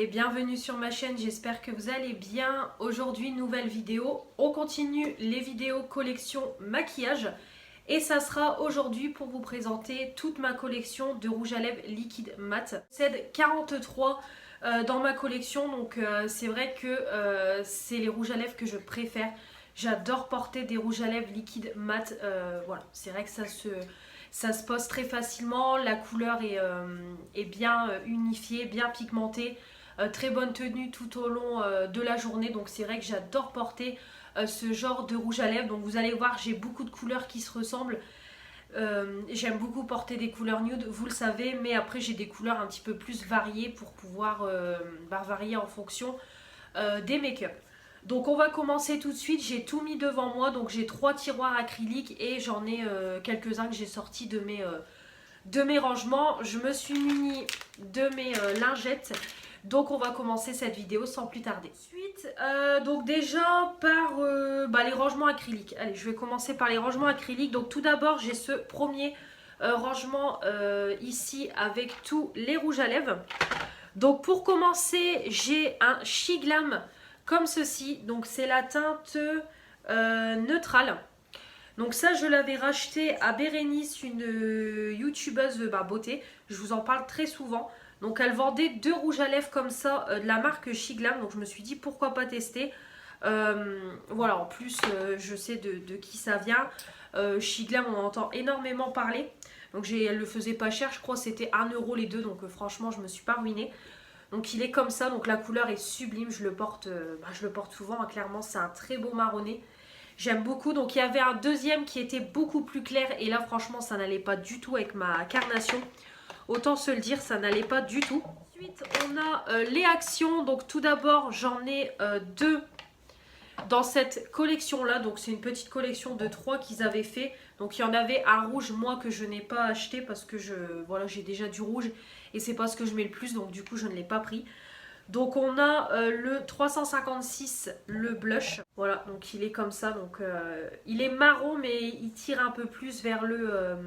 et bienvenue sur ma chaîne, j'espère que vous allez bien. Aujourd'hui, nouvelle vidéo, on continue les vidéos collection maquillage et ça sera aujourd'hui pour vous présenter toute ma collection de rouge à lèvres liquide mat. C'est 43 dans ma collection, donc c'est vrai que c'est les rouges à lèvres que je préfère. J'adore porter des rouges à lèvres liquide mat, voilà, c'est vrai que ça se pose très facilement, la couleur est bien unifiée, bien pigmentée, très bonne tenue tout au long de la journée. Donc c'est vrai que j'adore porter ce genre de rouge à lèvres. Donc vous allez voir, j'ai beaucoup de couleurs qui se ressemblent. J'aime beaucoup porter des couleurs nude, vous le savez, mais après j'ai des couleurs un petit peu plus variées pour pouvoir varier en fonction des make-up. Donc on va commencer tout de suite, j'ai tout mis devant moi, donc j'ai 3 tiroirs acryliques et j'en ai quelques-uns que j'ai sortis de mes rangements. Je me suis munie de mes lingettes, donc on va commencer cette vidéo sans plus tarder. Ensuite, donc déjà par les rangements acryliques. Allez, je vais commencer par les rangements acryliques. Donc tout d'abord j'ai ce premier rangement ici avec tous les rouges à lèvres. Donc pour commencer, j'ai un Shiglam comme ceci. Donc c'est la teinte neutrale. Donc ça, je l'avais racheté à Bérénice, une youtubeuse beauté. Je vous en parle très souvent. Donc elle vendait 2 rouges à lèvres comme ça de la marque Shiglam. Donc je me suis dit pourquoi pas tester. Voilà, en plus je sais de qui ça vient. Shiglam, on en entend énormément parler. Donc elle le faisait pas cher, je crois que c'était 1 euro les deux. Donc franchement, je me suis pas ruinée. Donc il est comme ça, donc la couleur est sublime, je le porte souvent, hein, clairement c'est un très beau marronné. J'aime beaucoup, donc il y avait un deuxième qui était beaucoup plus clair et là franchement ça n'allait pas du tout avec ma carnation. Autant se le dire, ça n'allait pas du tout. Ensuite on a les actions, donc tout d'abord j'en ai 2 dans cette collection là, donc c'est une petite collection de 3 qu'ils avaient fait. Donc il y en avait un rouge moi que je n'ai pas acheté parce que j'ai déjà du rouge et c'est pas ce que je mets le plus, donc du coup je ne l'ai pas pris. Donc on a le 356, le blush, voilà, donc il est comme ça, donc il est marron mais il tire un peu plus vers le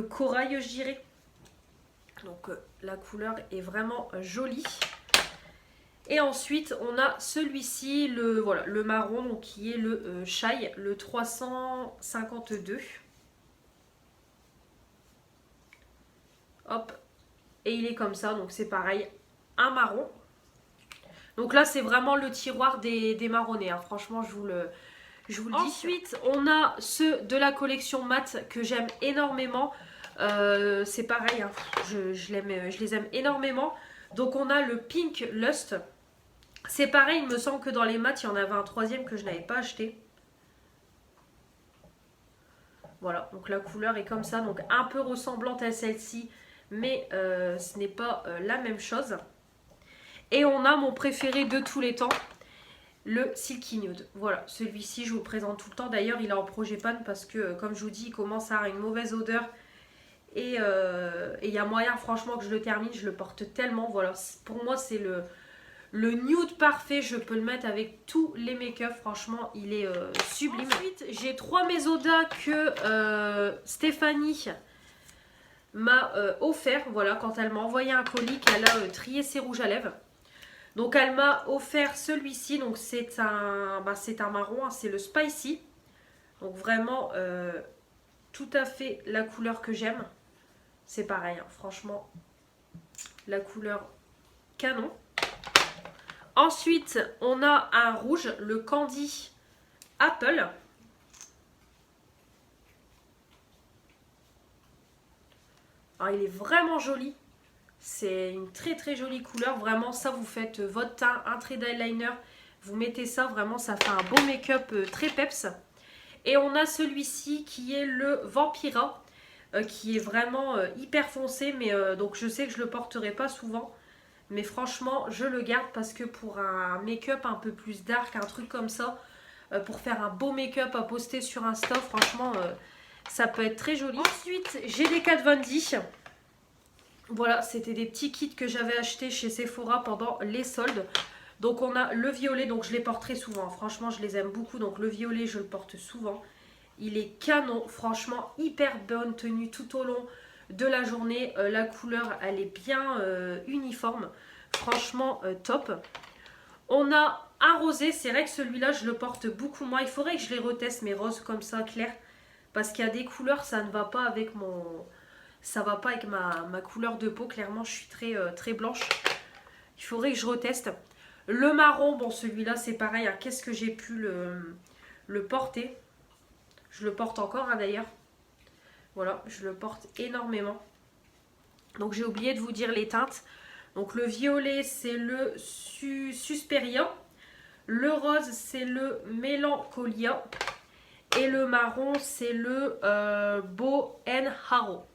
corail je dirais. Donc la couleur est vraiment jolie. Et ensuite on a celui-ci, le marron, donc qui est le Shy, le 352. Hop, et il est comme ça, donc c'est pareil, un marron. Donc là c'est vraiment le tiroir des marronnés, hein. Franchement je vous le dis. Ensuite on a ceux de la collection mat que j'aime énormément. C'est pareil, hein. Je les aime énormément. Donc on a le Pink Lust. C'est pareil, il me semble que dans les mats, il y en avait un troisième que je n'avais pas acheté. Voilà, donc la couleur est comme ça, donc un peu ressemblante à celle-ci, mais ce n'est pas la même chose. Et on a mon préféré de tous les temps, le Silky Nude. Voilà, celui-ci je vous le présente tout le temps. D'ailleurs, il est en projet pan parce que, comme je vous dis, il commence à avoir une mauvaise odeur. Et il y a moyen, franchement, que je le termine. Je le porte tellement. Voilà, pour moi, c'est le nude parfait. Je peux le mettre avec tous les make-up. Franchement, il est sublime. Ensuite, j'ai 3 Mesoda que Stéphanie m'a offert. Voilà, quand elle m'a envoyé un colis, qu'elle a trié ses rouges à lèvres. Donc elle m'a offert celui-ci, donc c'est un marron, hein, c'est le Spicy. Donc vraiment tout à fait la couleur que j'aime. C'est pareil, hein, franchement, la couleur canon. Ensuite, on a un rouge, le Candy Apple. Alors, il est vraiment joli. C'est une très très jolie couleur. Vraiment, ça, vous faites votre teint, un trait d'eyeliner. Vous mettez ça, vraiment, ça fait un beau make-up très peps. Et on a celui-ci qui est le Vampira. Qui est vraiment hyper foncé. Mais donc, je sais que je le porterai pas souvent. Mais franchement, je le garde parce que pour un make-up un peu plus dark, un truc comme ça, pour faire un beau make-up à poster sur Insta, franchement, ça peut être très joli. Ensuite, j'ai des Kat Von D. Voilà, c'était des petits kits que j'avais achetés chez Sephora pendant les soldes. Donc on a le violet, donc je les porte très souvent. Franchement, je les aime beaucoup. Donc le violet, je le porte souvent. Il est canon, franchement, hyper bonne tenue tout au long de la journée. La couleur, elle est bien uniforme. franchement top. On a un rosé, c'est vrai que celui-là je le porte beaucoup moins. Il faudrait que je les reteste mes roses comme ça clairs. Parce qu'il y a des couleurs, ça ne va pas avec ça va pas avec ma couleur de peau. Clairement, je suis très blanche. Il faudrait que je reteste. Le marron, bon celui-là c'est pareil. Hein. Qu'est-ce que j'ai pu le porter? Je le porte encore hein, d'ailleurs. Voilà, je le porte énormément. Donc j'ai oublié de vous dire les teintes. Donc le violet c'est le Susperia. Le rose c'est le Mélancolia. Et le marron c'est le Bow and Harrow.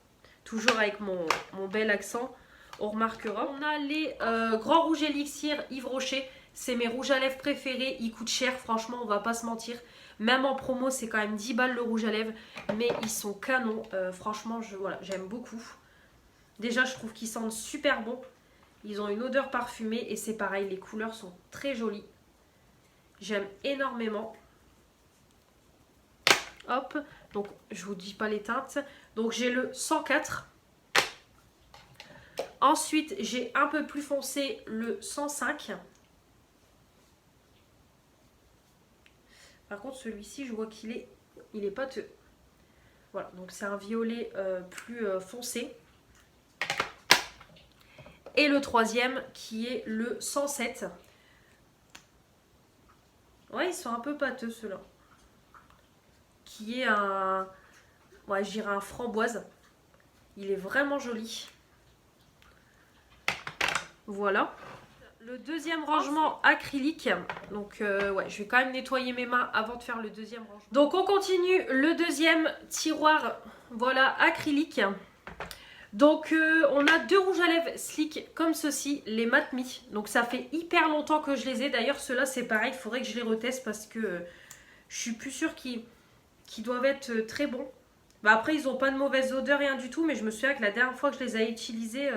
Toujours avec mon bel accent, on remarquera. On a les grands rouges élixir Yves Rocher. C'est mes rouges à lèvres préférés. Ils coûtent cher, franchement, on va pas se mentir. Même en promo, c'est quand même 10 balles le rouge à lèvres. Mais ils sont canons. Franchement, voilà, j'aime beaucoup. Déjà, je trouve qu'ils sentent super bon. Ils ont une odeur parfumée. Et c'est pareil, les couleurs sont très jolies. J'aime énormément. Hop, donc je vous dis pas les teintes. Donc j'ai le 104. Ensuite, j'ai un peu plus foncé le 105. Par contre, celui-ci, je vois qu'il est pâteux. Voilà, donc c'est un violet plus foncé. Et le troisième qui est le 107. Ouais, ils sont un peu pâteux ceux-là. Qui est un... Ouais, je dirais un framboise. Il est vraiment joli. Voilà. Le deuxième rangement acrylique. Donc ouais, je vais quand même nettoyer mes mains avant de faire le deuxième rangement. Donc on continue le deuxième tiroir. Voilà, acrylique. Donc on a deux rouges à lèvres slick comme ceci, les Mat Me. Donc ça fait hyper longtemps que je les ai. D'ailleurs ceux-là c'est pareil, il faudrait que je les reteste parce que je suis plus sûre qu'ils doivent être très bons. Bah, après ils n'ont pas de mauvaise odeur, rien du tout. Mais je me souviens que la dernière fois que je les ai utilisés...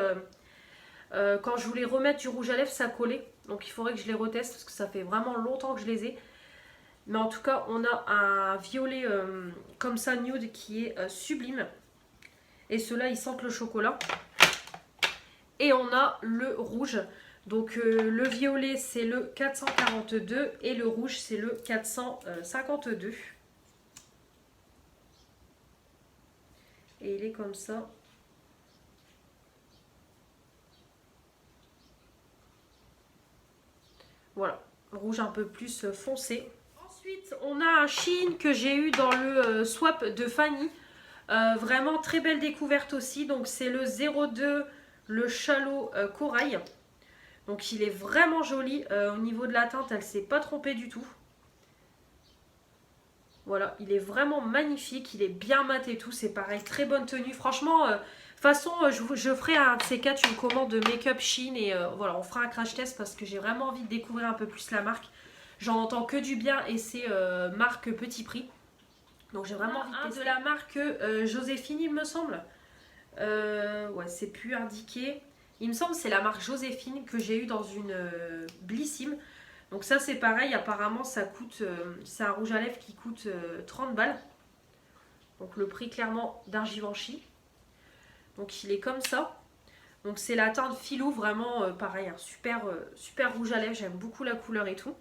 quand je voulais remettre du rouge à lèvres, ça collait. Donc il faudrait que je les reteste parce que ça fait vraiment longtemps que je les ai. Mais en tout cas, on a un violet comme ça, nude, qui est sublime. Et ceux-là, ils sentent le chocolat. Et on a le rouge. Donc le violet, c'est le 442 et le rouge, c'est le 452. Et il est comme ça. Voilà, rouge un peu plus foncé. Ensuite, on a un Shein que j'ai eu dans le swap de Fanny. Vraiment très belle découverte aussi. Donc c'est le 02, le Shallow Corail. Donc il est vraiment joli. Au niveau de la teinte, elle ne s'est pas trompée du tout. Voilà, il est vraiment magnifique. Il est bien mat et tout. C'est pareil, très bonne tenue. Franchement... de toute façon, je ferai un de ces quatre, une commande de make-up Shein et voilà, on fera un crash test parce que j'ai vraiment envie de découvrir un peu plus la marque. J'en entends que du bien et c'est marque petit prix. Donc j'ai vraiment envie de tester. De la marque Joséphine, il me semble. Ouais, c'est plus indiqué. Il me semble que c'est la marque Joséphine que j'ai eu dans une Blissim. Donc ça c'est pareil, apparemment ça coûte, c'est un rouge à lèvres qui coûte 30 balles. Donc le prix clairement d'un Givenchy. Donc il est comme ça. Donc c'est la teinte Filou, vraiment pareil, un super rouge à lèvres. J'aime beaucoup la couleur et tout.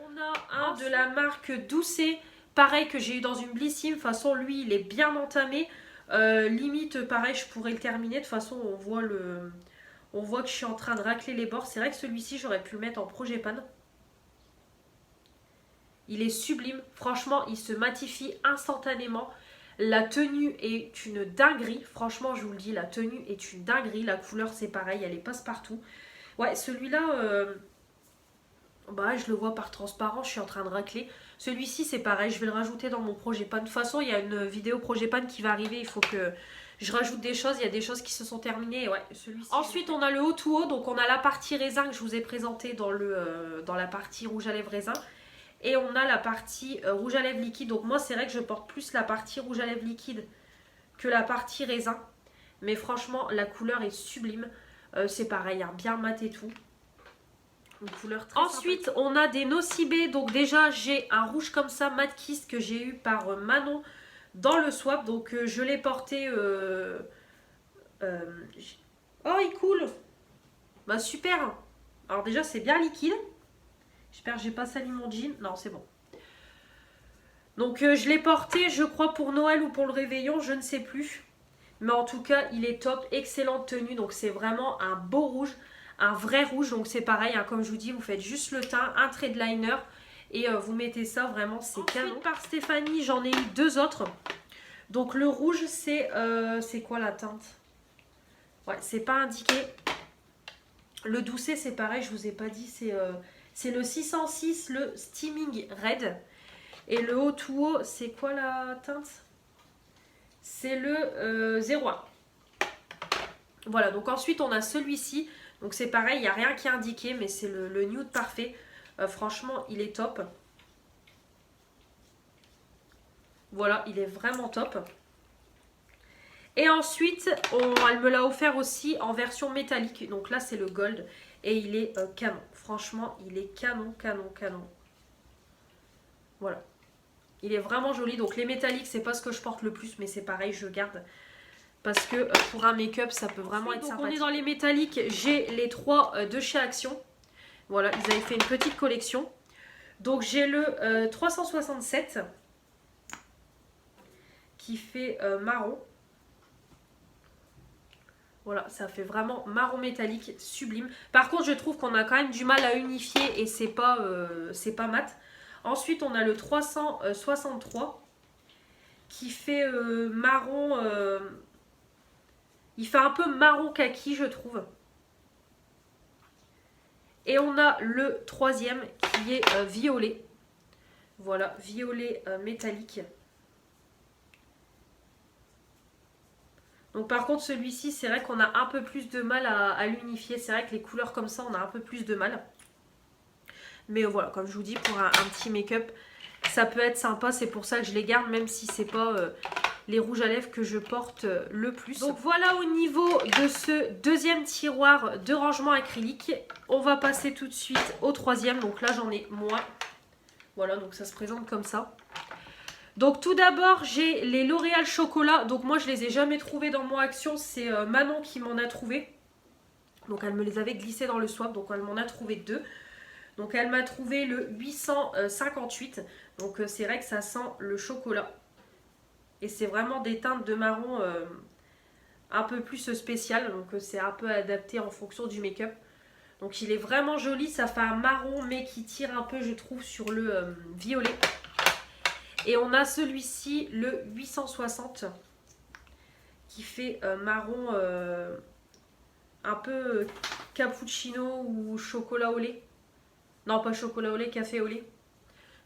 On a un de la marque Doucet, pareil que j'ai eu dans une Blissim. De toute façon lui il est bien entamé. Limite pareil je pourrais le terminer. De toute façon on voit que je suis en train de racler les bords. C'est vrai que celui-ci j'aurais pu le mettre en Projepan. Il est sublime. Franchement il se matifie instantanément. La tenue est une dinguerie, franchement je vous le dis, la tenue est une dinguerie, la couleur c'est pareil, elle est passe-partout. Ouais, celui-là, bah je le vois par transparent, je suis en train de racler. Celui-ci c'est pareil, je vais le rajouter dans mon Projepan. De toute façon, il y a une vidéo Projepan qui va arriver, il faut que je rajoute des choses, il y a des choses qui se sont terminées. Ouais, celui-ci. Ensuite, on a le haut to haut, donc on a la partie raisin que je vous ai présenté dans la partie rouge à lèvres raisin. Et on a la partie rouge à lèvres liquide. Donc moi, c'est vrai que je porte plus la partie rouge à lèvres liquide que la partie raisin. Mais franchement, la couleur est sublime. C'est pareil, hein, bien mat et tout. Une couleur très Ensuite, sympathique. On a des Nocibé. Donc déjà, j'ai un rouge comme ça, Mat Kiss, que j'ai eu par Manon dans le swap. Donc je l'ai porté... Oh, il coule. Bah super. Alors déjà c'est bien liquide. J'espère que j'ai pas sali mon jean. Non, c'est bon. Donc je l'ai porté, je crois, pour Noël ou pour le réveillon, je ne sais plus. Mais en tout cas, il est top, excellente tenue. Donc c'est vraiment un beau rouge, un vrai rouge. Donc c'est pareil, hein, comme je vous dis, vous faites juste le teint, un trait de liner et vous mettez ça, vraiment c'est canon. Ensuite, par Stéphanie, j'en ai eu deux autres. Donc le rouge, c'est quoi la teinte? Ouais, c'est pas indiqué. Le doucet, c'est pareil, je vous ai pas dit, c'est le 606, le Steaming Red. Et le haut tout haut, c'est quoi la teinte? C'est le 01. Voilà, donc ensuite on a celui-ci. Donc c'est pareil, il n'y a rien qui est indiqué, mais c'est le nude parfait. Franchement, il est top. Voilà, il est vraiment top. Et ensuite, elle me l'a offert aussi en version métallique. Donc là, c'est le gold. Et il est canon. Franchement, il est canon, canon, canon. Voilà. Il est vraiment joli. Donc les métalliques, c'est pas ce que je porte le plus, mais c'est pareil, je garde. Parce que pour un make-up, ça peut vraiment être sympathique. On est dans les métalliques. J'ai les trois de chez Action. Voilà, ils avaient fait une petite collection. Donc j'ai le 367 qui fait marron. Voilà, ça fait vraiment marron métallique, sublime. Par contre, je trouve qu'on a quand même du mal à unifier et c'est pas mat. Ensuite, on a le 363 qui fait marron... il fait un peu marron kaki, je trouve. Et on a le troisième qui est violet. Voilà, violet métallique. Donc par contre celui-ci, c'est vrai qu'on a un peu plus de mal à l'unifier. C'est vrai que les couleurs comme ça, on a un peu plus de mal. Mais voilà, comme je vous dis, pour un petit make-up, ça peut être sympa. C'est pour ça que je les garde, même si c'est pas les rouges à lèvres que je porte le plus. Donc voilà au niveau de ce deuxième tiroir de rangement acrylique. On va passer tout de suite au troisième. Donc là, j'en ai moins. Voilà, donc ça se présente comme ça. Donc tout d'abord, j'ai les L'Oréal Chocolat. Donc moi, je les ai jamais trouvés dans mon Action. C'est Manon qui m'en a trouvé. Donc elle me les avait glissés dans le swap. Donc elle m'en a trouvé deux. Donc elle m'a trouvé le 858. Donc c'est vrai que ça sent le chocolat. Et c'est vraiment des teintes de marron un peu plus spéciales. Donc c'est un peu adapté en fonction du make-up. Donc il est vraiment joli. Ça fait un marron mais qui tire un peu, je trouve, sur le violet. Et on a celui-ci, le 860, qui fait marron un peu cappuccino ou chocolat au lait. Non, pas chocolat au lait, café au lait.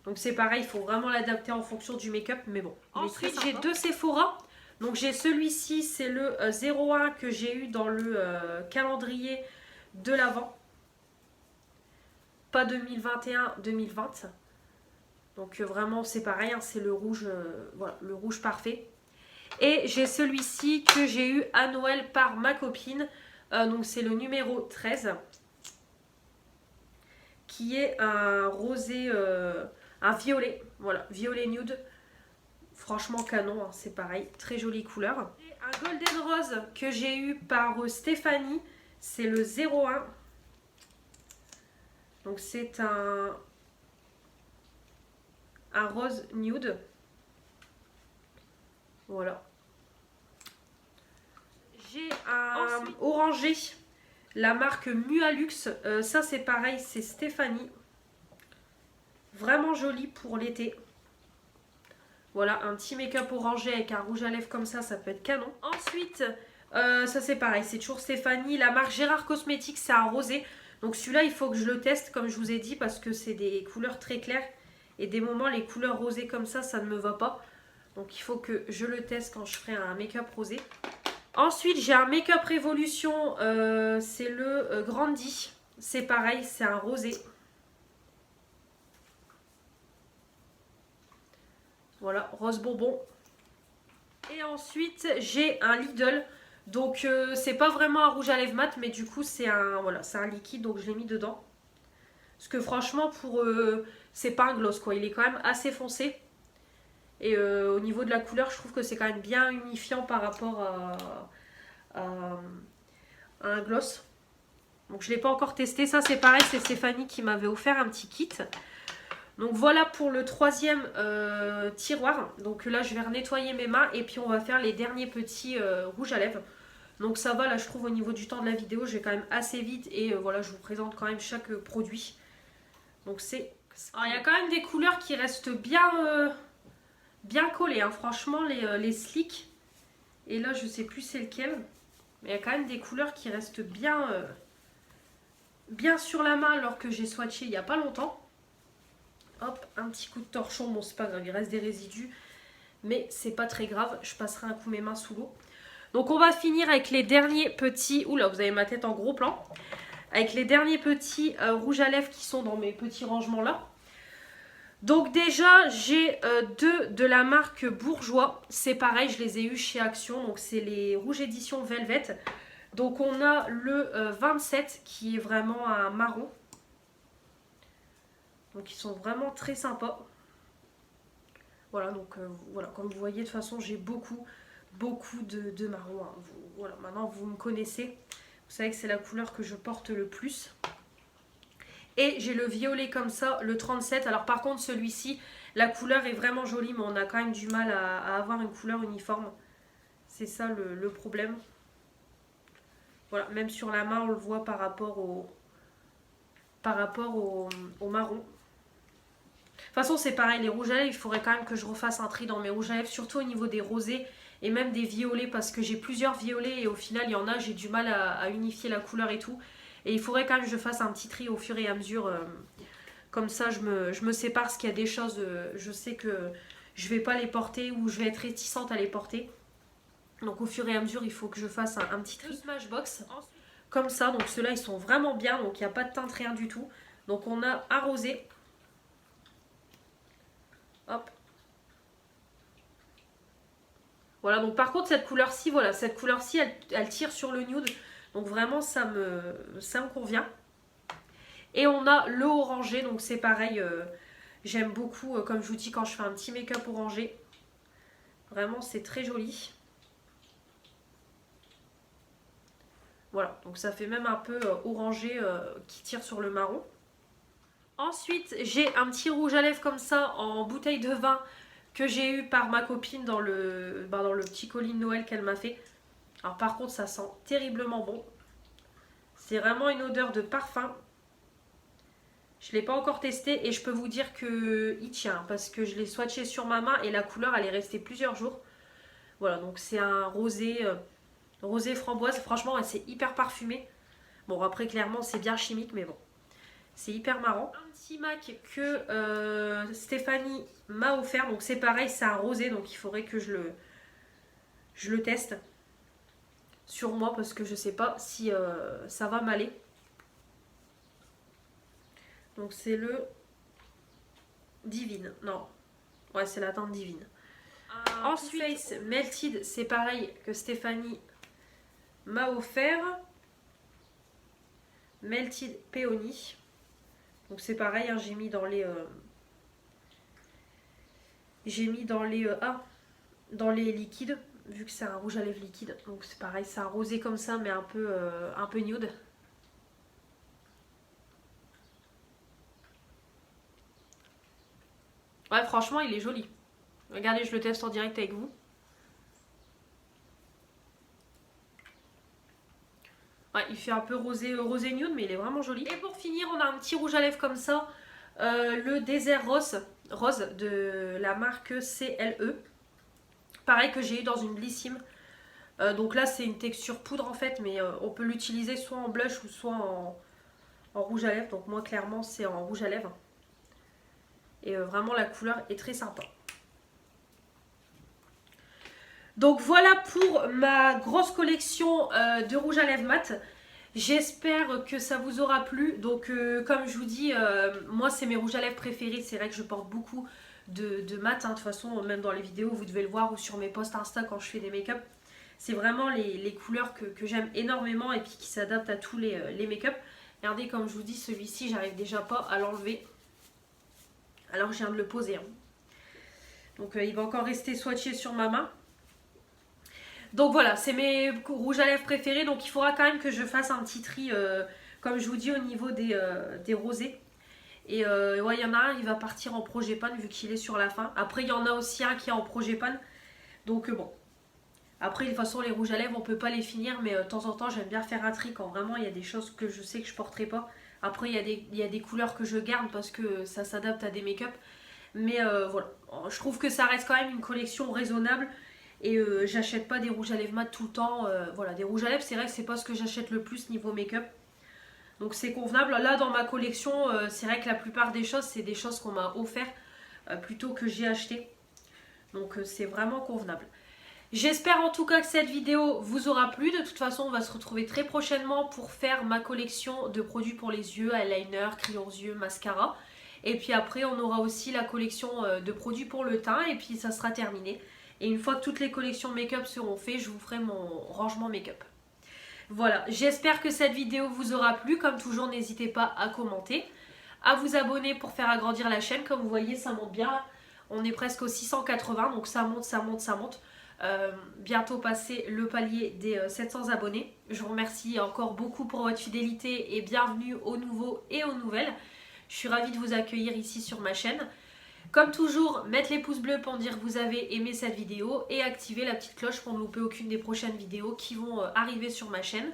Donc c'est pareil, il faut vraiment l'adapter en fonction du make-up, mais bon. Ensuite, j'ai deux Sephora. Donc j'ai celui-ci, c'est le 01 que j'ai eu dans le calendrier de l'Avent. Pas 2021-2020. Donc vraiment c'est pareil, hein, c'est le rouge, voilà, le rouge parfait. Et j'ai celui-ci que j'ai eu à Noël par ma copine. Donc c'est le numéro 13. Qui est un rosé, un violet. Voilà, violet nude. Franchement canon, hein, c'est pareil, très jolie couleur. Et un golden rose que j'ai eu par Stéphanie. C'est le 01. Donc c'est un rose nude. Voilà. J'ai un orangé, la marque Mualux. Ça c'est pareil, c'est Stéphanie. Vraiment joli pour l'été. Voilà, un petit make-up orangé avec un rouge à lèvres comme ça peut être canon. Ensuite, ça c'est pareil, c'est toujours Stéphanie. La marque Gérard Cosmetics, c'est un rosé. Donc celui-là, il faut que je le teste comme je vous ai dit parce que c'est des couleurs très claires. Et des moments, les couleurs rosées comme ça ne me va pas. Donc il faut que je le teste quand je ferai un make-up rosé. Ensuite, j'ai un Make-up Révolution. C'est le Grandi. C'est pareil, c'est un rosé. Voilà, rose bonbon. Et ensuite, j'ai un Lidl. Donc c'est pas vraiment un rouge à lèvres mat, mais du coup c'est un, voilà, c'est un liquide, donc je l'ai mis dedans. Parce que franchement, pour c'est pas un gloss quoi, il est quand même assez foncé. Et au niveau de la couleur, je trouve que c'est quand même bien unifiant par rapport à un gloss. Donc je ne l'ai pas encore testé. Ça c'est pareil, c'est Stéphanie qui m'avait offert un petit kit. Donc voilà pour le troisième tiroir. Donc là je vais nettoyer mes mains et puis on va faire les derniers petits rouges à lèvres. Donc ça va, là je trouve au niveau du temps de la vidéo, je vais quand même assez vite et voilà, je vous présente quand même chaque produit. Donc c'est... Alors il y a quand même des couleurs qui restent bien, bien collées, hein. Franchement les slicks. Et là je sais plus c'est lequel. Mais il y a quand même des couleurs qui restent bien, bien sur la main alors que j'ai swatché il n'y a pas longtemps. Hop, un petit coup de torchon, bon c'est pas grave, il reste des résidus. Mais c'est pas très grave, je passerai un coup mes mains sous l'eau. Donc on va finir avec les derniers petits... Oula, vous avez ma tête en gros plan. Avec les derniers petits rouges à lèvres qui sont dans mes petits rangements là. Donc déjà, j'ai deux de la marque Bourjois. C'est pareil, je les ai eus chez Action. Donc c'est les rouges éditions Velvet. Donc on a le 27 qui est vraiment un marron. Donc ils sont vraiment très sympas. Voilà, donc voilà, comme vous voyez, de toute façon, j'ai beaucoup de marron. Hein. Voilà, maintenant vous me connaissez. Vous savez que c'est la couleur que je porte le plus. Et j'ai le violet comme ça, le 37. Alors par contre, celui-ci, la couleur est vraiment jolie, mais on a quand même du mal à avoir une couleur uniforme. C'est ça le problème. Voilà, même sur la main, on le voit par rapport au marron. De toute façon, c'est pareil, les rouges à lèvres, il faudrait quand même que je refasse un tri dans mes rouges à lèvres, surtout au niveau des rosés et même des violets, parce que j'ai plusieurs violets et au final, il y en a, j'ai du mal à unifier la couleur et tout. Et il faudrait quand même que je fasse un petit tri au fur et à mesure. Comme ça, je me sépare, parce qu'il y a des choses, je sais que je vais pas les porter ou je vais être réticente à les porter. Donc au fur et à mesure, il faut que je fasse un petit tri. Smashbox, comme ça. Donc ceux-là, ils sont vraiment bien. Donc il n'y a pas de teinte, rien du tout. Donc on a un rosé. Hop. Voilà, donc par contre, cette couleur-ci, voilà, cette couleur-ci, elle tire sur le nude. Donc vraiment, ça me convient. Et on a le orangé, donc c'est pareil, j'aime beaucoup, comme je vous dis, quand je fais un petit make-up orangé. Vraiment, c'est très joli. Voilà, donc ça fait même un peu orangé qui tire sur le marron. Ensuite, j'ai un petit rouge à lèvres comme ça en bouteille de vin que j'ai eu par ma copine dans le petit colis de Noël qu'elle m'a fait. Alors par contre, ça sent terriblement bon. C'est vraiment une odeur de parfum. Je ne l'ai pas encore testé et je peux vous dire qu'il tient parce que je l'ai swatché sur ma main et la couleur elle est restée plusieurs jours. Voilà, donc c'est un rosé, rosé framboise. Franchement, c'est hyper parfumé. Bon, après clairement c'est bien chimique mais bon, c'est hyper marrant. Un petit MAC que Stéphanie m'a offert. Donc c'est pareil, c'est un rosé donc il faudrait que je le teste sur moi parce que je sais pas si ça va m'aller. Donc c'est le Divine. Non. Ouais, c'est la teinte Divine. Ensuite, Face Melted, c'est pareil que Stéphanie m'a offert. Melted Peony. Donc c'est pareil, hein, j'ai mis dans les... dans les liquides, vu que c'est un rouge à lèvres liquide. Donc c'est pareil, c'est un rosé comme ça, mais un peu nude. Ouais, franchement, il est joli. Regardez, je le teste en direct avec vous. Ouais, il fait un peu rosé nude, mais il est vraiment joli. Et pour finir, on a un petit rouge à lèvres comme ça. Le Désert Rose de la marque CLE. Pareil que j'ai eu dans une Blissim. Donc là, c'est une texture poudre en fait, mais on peut l'utiliser soit en blush ou soit en rouge à lèvres. Donc moi, clairement, c'est en rouge à lèvres. Et vraiment, la couleur est très sympa. Donc voilà pour ma grosse collection de rouge à lèvres mat. J'espère que ça vous aura plu. Donc comme je vous dis, moi c'est mes rouges à lèvres préférés. C'est vrai que je porte beaucoup de mat. Hein. De toute façon, même dans les vidéos, vous devez le voir ou sur mes posts Insta quand je fais des make-up. C'est vraiment les couleurs que j'aime énormément et puis qui s'adaptent à tous les make-up. Regardez, comme je vous dis, celui-ci, j'arrive déjà pas à l'enlever. Alors je viens de le poser. Hein. Donc il va encore rester swatché sur ma main. Donc voilà, c'est mes rouges à lèvres préférés. Donc il faudra quand même que je fasse un petit tri, comme je vous dis, au niveau des rosés. Et ouais, il y en a un, il va partir en progépane vu qu'il est sur la fin. Après, il y en a aussi un qui est en progépane. Donc bon. Après, de toute façon, les rouges à lèvres, on peut pas les finir. Mais de temps en temps, j'aime bien faire un tri quand vraiment il y a des choses que je sais que je porterai pas. Après, il y a des couleurs que je garde parce que ça s'adapte à des make-up. Mais voilà, je trouve que ça reste quand même une collection raisonnable. Et j'achète pas des rouges à lèvres mat tout le temps. Voilà, des rouges à lèvres, c'est vrai que c'est pas ce que j'achète le plus niveau make-up. Donc c'est convenable. Là, dans ma collection, c'est vrai que la plupart des choses, c'est des choses qu'on m'a offert plutôt que j'ai acheté. Donc c'est vraiment convenable. J'espère en tout cas que cette vidéo vous aura plu. De toute façon, on va se retrouver très prochainement pour faire ma collection de produits pour les yeux, eyeliner, crayons yeux, mascara. Et puis après, on aura aussi la collection de produits pour le teint et puis ça sera terminé. Et une fois que toutes les collections make-up seront faites, je vous ferai mon rangement make-up. Voilà, j'espère que cette vidéo vous aura plu. Comme toujours, n'hésitez pas à commenter, à vous abonner pour faire agrandir la chaîne. Comme vous voyez, ça monte bien. On est presque aux 680, donc ça monte, ça monte, ça monte. Bientôt passer le palier des 700 abonnés. Je vous remercie encore beaucoup pour votre fidélité et bienvenue aux nouveaux et aux nouvelles. Je suis ravie de vous accueillir ici sur ma chaîne. Comme toujours, mettre les pouces bleus pour dire que vous avez aimé cette vidéo et activer la petite cloche pour ne louper aucune des prochaines vidéos qui vont arriver sur ma chaîne.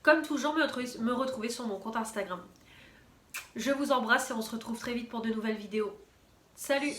Comme toujours, me retrouver sur mon compte Instagram. Je vous embrasse et on se retrouve très vite pour de nouvelles vidéos. Salut!